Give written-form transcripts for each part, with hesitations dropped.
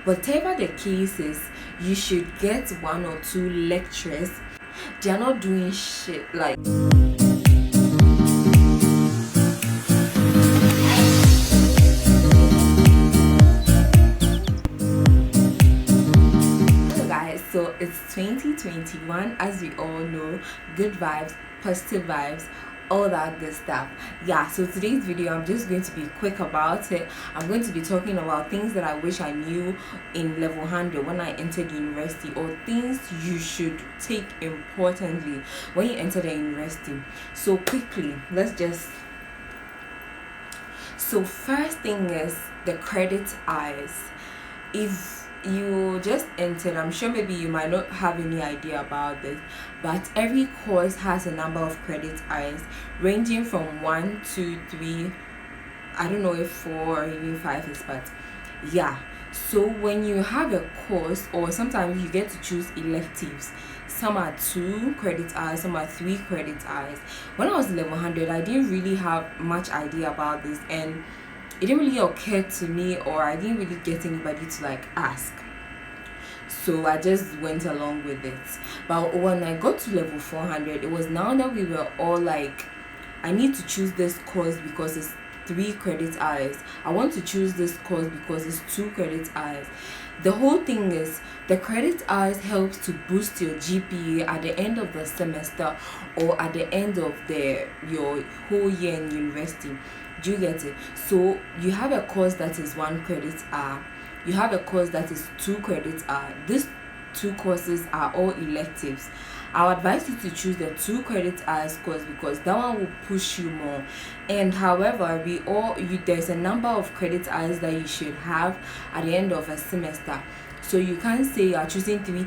whatever the case is, you should get 1 or 2 lectures. They're not doing shit like so it's 2021, as we all know. Good vibes, positive vibes, all that good stuff. Yeah, so today's video, I'm just going to be quick about it. I'm going to be talking about things that I wish I knew in level 100 when I entered university, or things you should take importantly when you enter the university. So quickly, so first thing is the credit hours. If you just entered, I'm sure maybe you might not have any idea about this, but every course has a number of credit hours ranging from 1, 2, 3, I don't know if 4 or even 5 is, but yeah. So when you have a course, or sometimes you get to choose electives, some are 2 credit hours, some are 3 credit hours. When I was level 100, I didn't really have much idea about this, and it didn't really occur to me, or I didn't really get anybody to like ask, so I just went along with it. But when I got to level 400, it was now that we were all like, I need to choose this course because it's 3 credit hours, I want to choose this course because it's 2 credit hours. The whole thing is, the credit hours helps to boost your GPA at the end of the semester, or at the end of your whole year in university. Do you get it? So you have a course that is 1 credit hour, you have a course that is 2 credit hour. These 2 courses are all electives. I would advise you to choose the 2 credit hours course because that one will push you more. And however, there's a number of credit hours that you should have at the end of a semester. So you can't say you are choosing 3.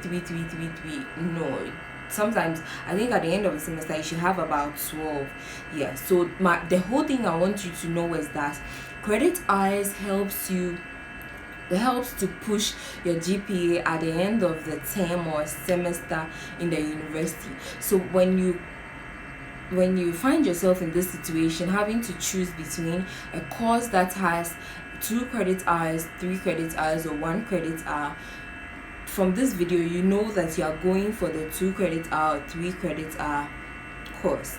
No. Sometimes I think at the end of the semester you should have about 12. Yeah, so the whole thing I want you to know is that credit hours helps to push your GPA at the end of the term or semester in the university. So when you find yourself in this situation, having to choose between a course that has 2 credit hours, 3 credit hours, or 1 credit hour, from this video you know that you are going for the 2 credit hour, 3 credit hour course.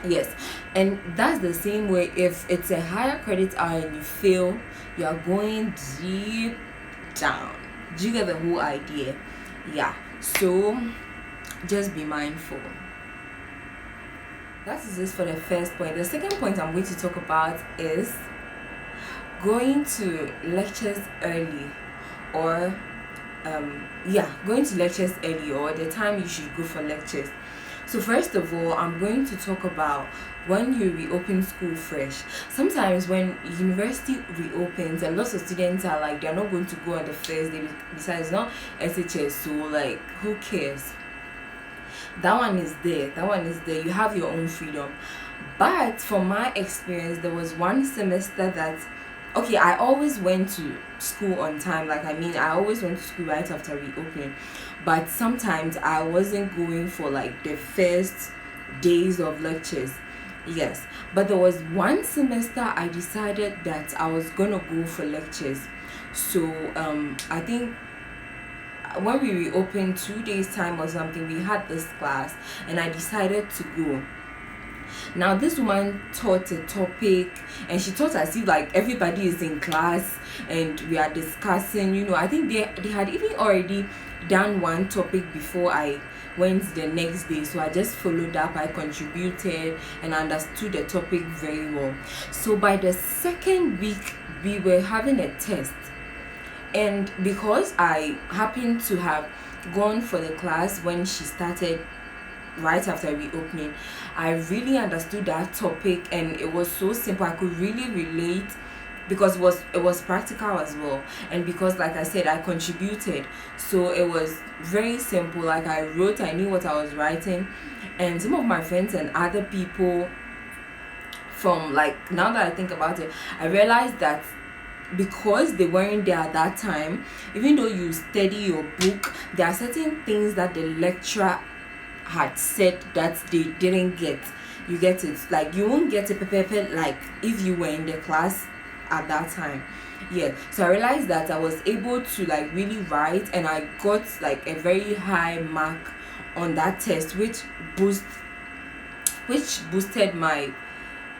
Yes, and that's the same way if it's a higher credit hour and you fail, you are going deep down. Do you get the whole idea? Yeah, so just be mindful. That is it for the first point. The second point I'm going to talk about is going to lectures early, or going to lectures early, or the time you should go for lectures. So first of all, I'm going to talk about when you reopen school fresh. Sometimes when university reopens, a lot of students are like, they're not going to go on the first day, besides not SHS, so like who cares? That one is there, you have your own freedom. But from my experience, there was one semester that, okay, I always went to school on time, I always went to school right after reopening, but sometimes I wasn't going for like the first days of lectures. Yes, but there was one semester I decided that I was gonna go for lectures. So I think when we reopened 2 days time or something, we had this class and I decided to go. Now this woman taught a topic, and she taught as if like everybody is in class and we are discussing, I think they had even already done one topic before I went the next day, so I just followed up, I contributed and understood the topic very well. So by the second week we were having a test, and because I happened to have gone for the class when she started right after reopening, I really understood that topic, and it was so simple. I could really relate because it was practical as well, and because like I said, I contributed, so it was very simple. Like I wrote, I knew what I was writing, and some of my friends and other people, from like, now that I think about it, I realized that because they weren't there at that time, even though you study your book, there are certain things that the lecturer had said that they didn't get. You get it? Like you won't get a paper like if you were in the class at that time. Yes, so I realized that I was able to like really write, and I got like a very high mark on that test, which boosted my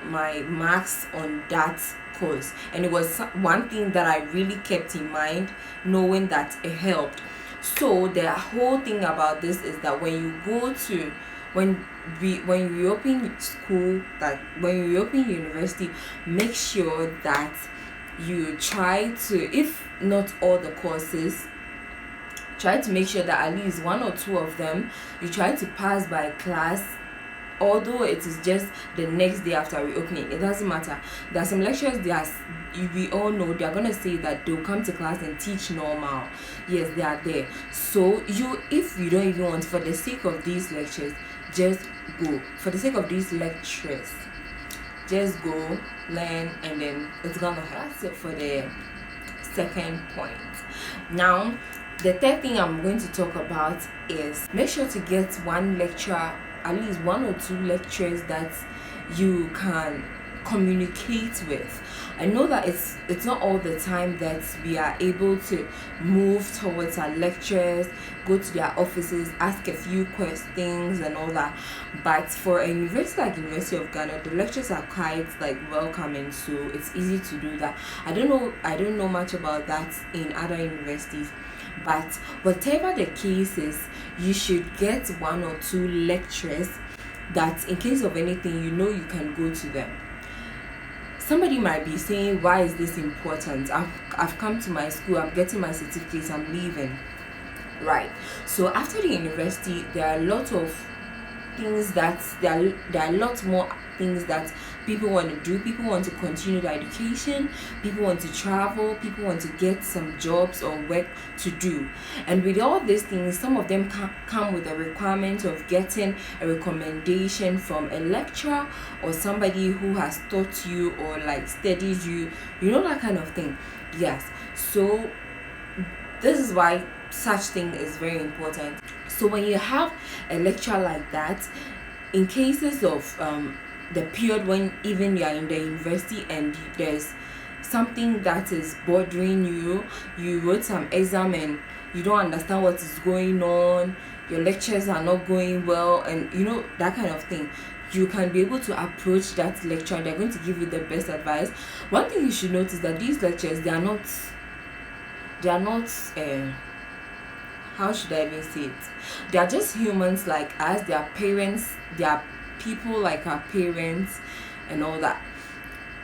marks on that course. And it was one thing that I really kept in mind, knowing that it helped. So the whole thing about this is that when you go to when when you reopen school, that when you reopen university, make sure that you try to, if not all the courses, try to make sure that at least one or two of them you try to pass by class. Although it is just the next day after reopening, it doesn't matter. There are some lecturers, we all know they are going to say that they'll come to class and teach normal. Yes, they are there. So if you don't even want, for the sake of these lectures, just go. For the sake of these lectures, just go, learn, and then it's gonna help. That's it for the second point. Now, the third thing I'm going to talk about is make sure to get one lecturer, at least one or two lecturers that you can communicate with. I know that it's not all the time that we are able to move towards our lecturers, go to their offices, ask a few questions and all that. But for a university like University of Ghana, the lectures are quite like welcoming, so it's easy to do that. I don't know much about that in other universities. But whatever the case is, you should get one or two lecturers that in case of anything, you can go to them. Somebody might be saying, why is this important? I've come to my school, I'm getting my certificate, I'm leaving. Right. So after the university, there are a lot of things that there are a lot more things that people want to do. People want to continue their education, people want to travel, people want to get some jobs or work to do. And with all these things, some of them come with a requirement of getting a recommendation from a lecturer or somebody who has taught you or like studied you, that kind of thing. Yes. So this is why such thing is very important. So when you have a lecture like that, in cases of the period when even you are in the university and there's something that is bothering you wrote some exam and you don't understand what is going on, your lectures are not going well, and that kind of thing, you can be able to approach that lecturer. They're going to give you the best advice. One thing you should notice that these lectures, they are not how should I even say it? They are just humans like us. They are parents. They are people like our parents and all that.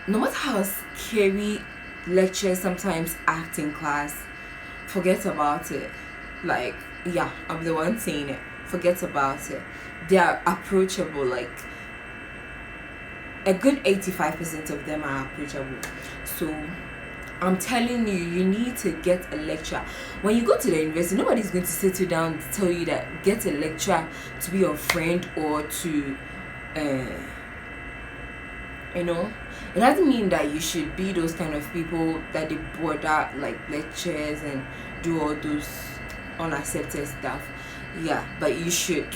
No matter how scary lectures sometimes act in class, forget about it. Like, yeah, I'm the one saying it. Forget about it. They are approachable. Like, a good 85% of them are approachable. So I'm telling you, you need to get a lecturer. When you go to the university, nobody's going to sit you down to tell you that get a lecturer to be your friend or to it doesn't mean that you should be those kind of people that they bother like lectures and do all those unaccepted stuff. Yeah, but you should.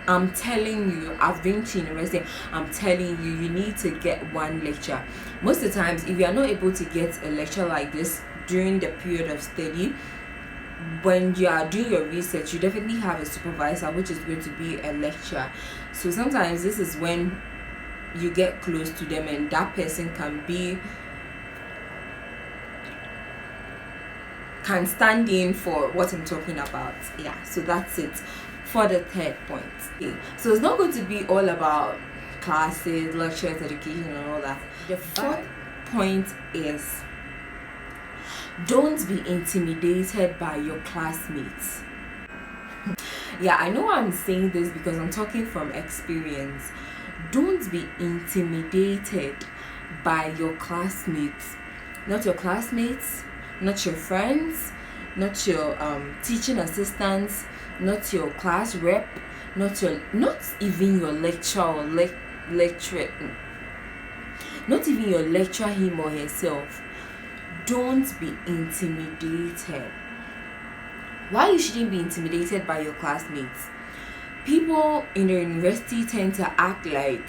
I'm telling you, I've been to university, I'm telling you, you need to get one lecture. Most of the times, if you are not able to get a lecture like this during the period of study, when you are doing your research, you definitely have a supervisor, which is going to be a lecturer. So sometimes this is when you get close to them and that person can stand in for what I'm talking about. Yeah, so that's it for the third point. Okay. So it's not going to be all about classes, lectures, education and all that. The fourth point is don't be intimidated by your classmates. Yeah, I know I'm saying this because I'm talking from experience. Don't be intimidated by your classmates. Not your classmates, not your friends, not your teaching assistants, not your class rep, not even your lecturer or lecturer, not even your lecturer, him or herself. Don't be intimidated. Why you shouldn't be intimidated by your classmates? People in the university tend to act like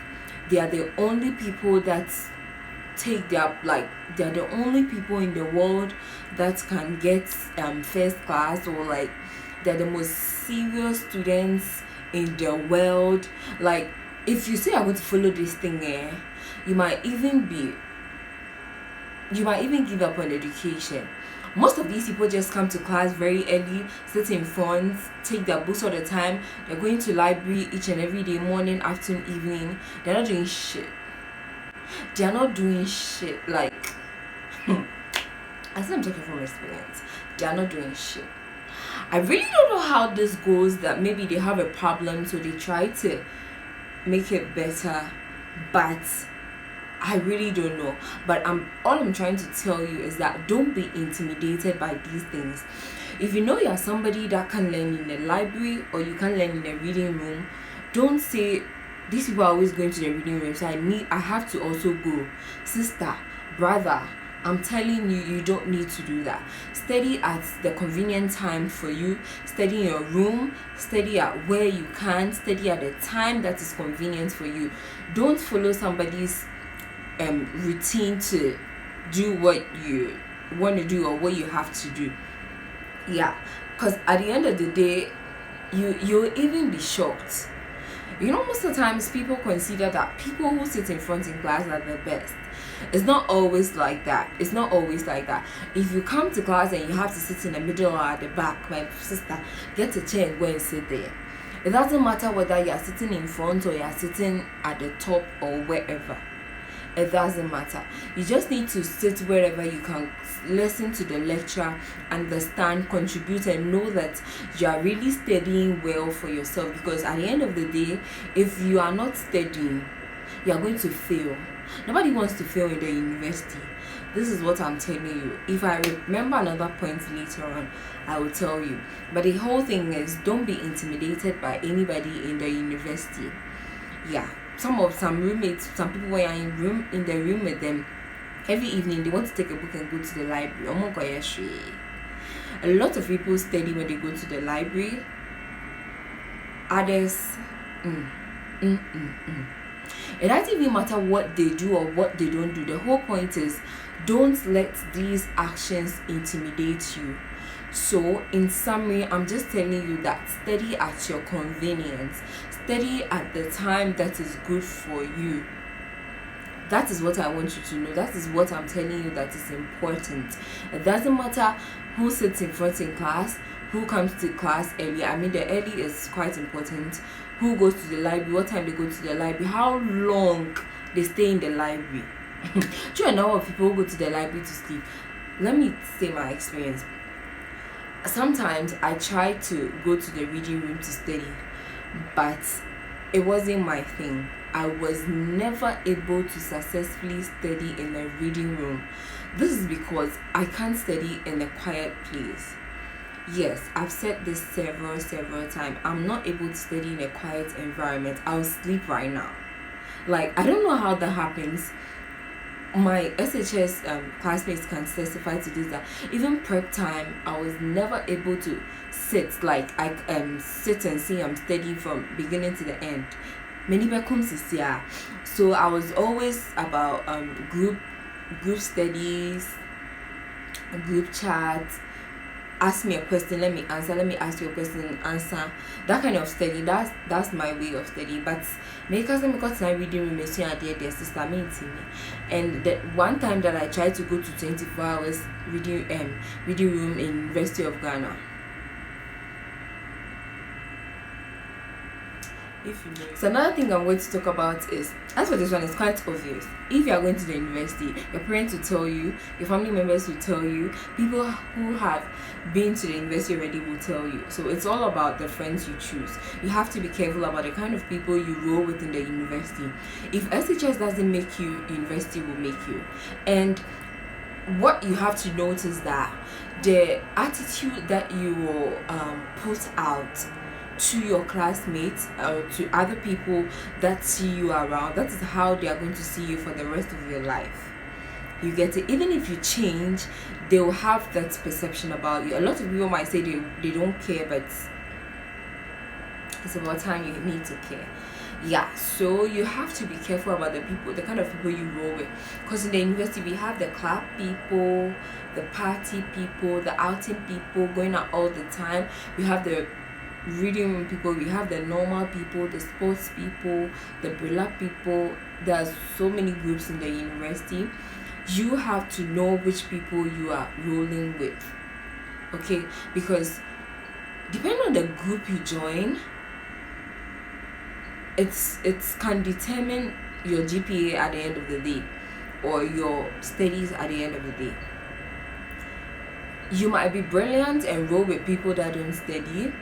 they are the only people that take their, like, they're the only people in the world that can get first class, or like they're the most serious students in the world. Like, if you say I'm going to follow this thing, you might even give up on education. Most of these people just come to class very early, sit in front, take their books all the time. They're going to library each and every day, morning, afternoon, evening. They're not doing shit. Like, I said, I'm talking from experience. They're not doing shit. I really don't know how this goes, that maybe they have a problem, so they try to make it better, but I really don't know. But all I'm trying to tell you is that don't be intimidated by these things. If you know you're somebody that can learn in the library, or you can learn in the reading room, don't say these people are always going to the reading room, so I have to also go. Sister, brother, I'm telling you, you don't need to do that. Study at the convenient time for you. Study in your room. Study at where you can. Study at the time that is convenient for you. Don't follow somebody's routine to do what you want to do or what you have to do. Yeah, because at the end of the day, you'll even be shocked. You know, most of the times people consider that people who sit in front in class are the best. It's not always like that. If you come to class and you have to sit in the middle or at the back, my sister, get a chair and go and sit there. It doesn't matter whether you're sitting in front or you're sitting at the top or wherever. It doesn't matter. You just need to sit wherever you can, listen to the lecture, understand, contribute, and know that you are really studying well for yourself. Because at the end of the day, if you are not studying, you are going to fail. Nobody wants to fail in the university. This is what I'm telling you. If I remember another point later on, I will tell you. But the whole thing is, don't be intimidated by anybody in the university. Yeah. Some roommates, some people, when you're in the room with them, every evening they want to take a book and go to the library. A lot of people study when they go to the library. Others, It doesn't even matter what they do or what they don't do. The whole point is, don't let these actions intimidate you. So, in summary, I'm just telling you that study at your convenience. Study at the time that is good for you. That is what I want you to know. That is what I'm telling you that is important. It doesn't matter who sits in front in class, who comes to class early. I mean, the early is quite important. Who goes to the library, what time they go to the library, how long they stay in the library. Do you know of people who go to the library to sleep? Let me say my experience. Sometimes I try to go to the reading room to study, but it wasn't my thing. I was never able to successfully study in a reading room. This is because I can't study in a quiet place. Yes, I've said this several times. I'm not able to study in a quiet environment. I'll sleep right now. Like, I don't know how that happens. My SHS classmates can testify to this, that even prep time, I was never able to sit. Like, I sit and see I'm studying from beginning to the end. Many becomes is here. So I was always about group studies, group chats. Ask me a question, let me answer. Let me ask you a question, answer. That kind of study. That's my way of studying. But because I'm reading room, their sister me. And the one time that I tried to go to 24 hours reading room in University of Ghana. So another thing I'm going to talk about is, as for this one, it's quite obvious. If you are going to the university, your parents will tell you, your family members will tell you, people who have been to the university already will tell you. So it's all about the friends you choose. You have to be careful about the kind of people you roll with in the university. If SHS doesn't make you, university will make you. And what you have to notice that the attitude that you will put out to your classmates or to other people that see you around, that is how they are going to see you for the rest of your life. You get it? Even if you change, they will have that perception about you. A lot of people might say they don't care, but it's about time you need to care. Yeah, so you have to be careful about the kind of people you roll with, because in the university we have the club people, the party people, the outing people going out all the time. We have the reading room people, we have the normal people, the sports people, the brilla people. There's so many groups in the university. You have to know which people you are rolling with, okay? Because depending on the group you join, it's can determine your GPA at the end of the day, or your studies at the end of the day. You might be brilliant and roll with people that don't study,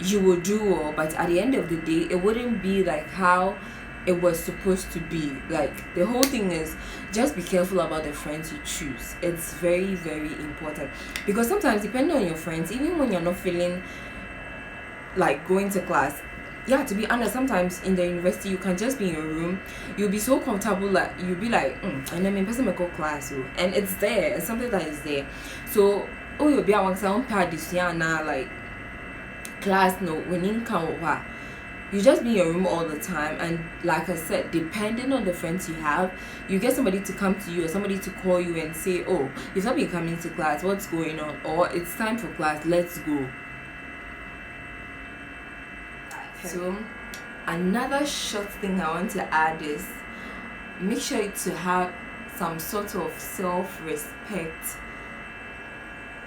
you will do well, but at the end of the day it wouldn't be like how it was supposed to be. Like, the whole thing is, just be careful about the friends you choose. It's very, very important, because sometimes, depending on your friends, even when you're not feeling like going to class, yeah, to be honest, sometimes in the university you can just be in your room, you'll be so comfortable that you'll be like, and then in person may go class, and it's there, it's something that is there. So you'll be on some part this year now, like class no when you come, you just be in your room all the time. And like I said, depending on the friends you have, you get somebody to come to you or somebody to call you and say, oh, you've not been coming to class, what's going on, or it's time for class, let's go. So another short thing I want to add is, make sure to have some sort of self-respect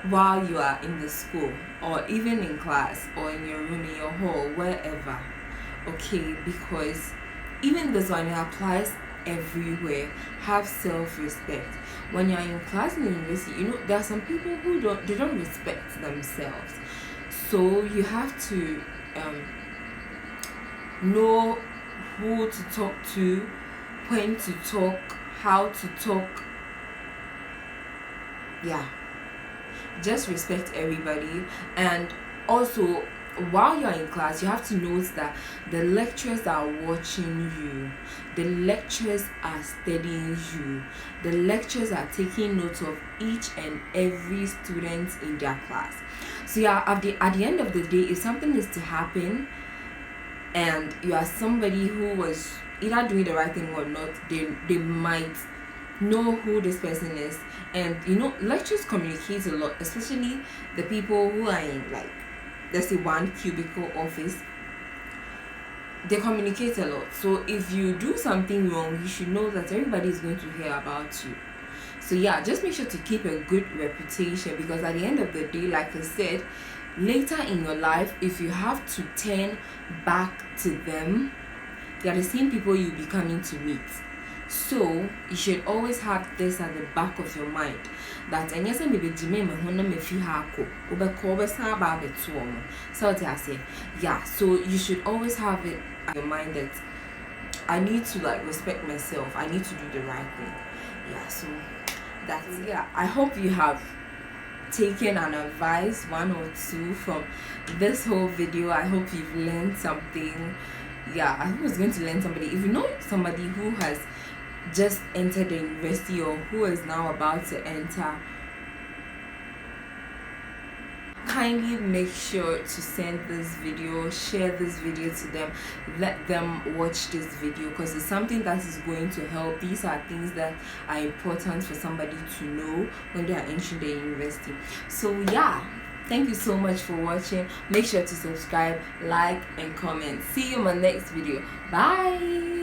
while you are in the school, or even in class, or in your room, in your hall, wherever, okay? Because even this one, it applies everywhere. Have self-respect. When you're in class in the university, there are some people who don't respect themselves, so you have to know who to talk to, when to talk, how to talk. Yeah, just respect everybody. And also, while you're in class, you have to note that the lecturers are watching you, the lecturers are studying you, the lecturers are taking note of each and every student in their class. So yeah, at the end of the day, if something is to happen and you are somebody who was either doing the right thing or not, they might know who this person is. And lecturers communicate a lot, especially the people who are in, like, let's say, one cubicle office. They communicate a lot. So if you do something wrong, you should know that everybody is going to hear about you. So yeah, just make sure to keep a good reputation, because at the end of the day, like I said, later in your life, if you have to turn back to them, they are the same people you'll be coming to meet. So you should always have this at the back of your mind, that so you should always have it at your mind that I need to, like, respect myself, I need to do the right thing. Yeah, so that's it. Yeah, I hope you have taken an advice, one or two, from this whole video. I hope you've learned something. Yeah, I hope it's going to learn somebody. If you know somebody who has just entered the university or who is now about to enter, kindly make sure to send this video, share this video to them, let them watch this video, because it's something that is going to help. These are things that are important for somebody to know when they are entering the university. So yeah, thank you so much for watching. Make sure to subscribe, like, and comment. See you in my next video. Bye.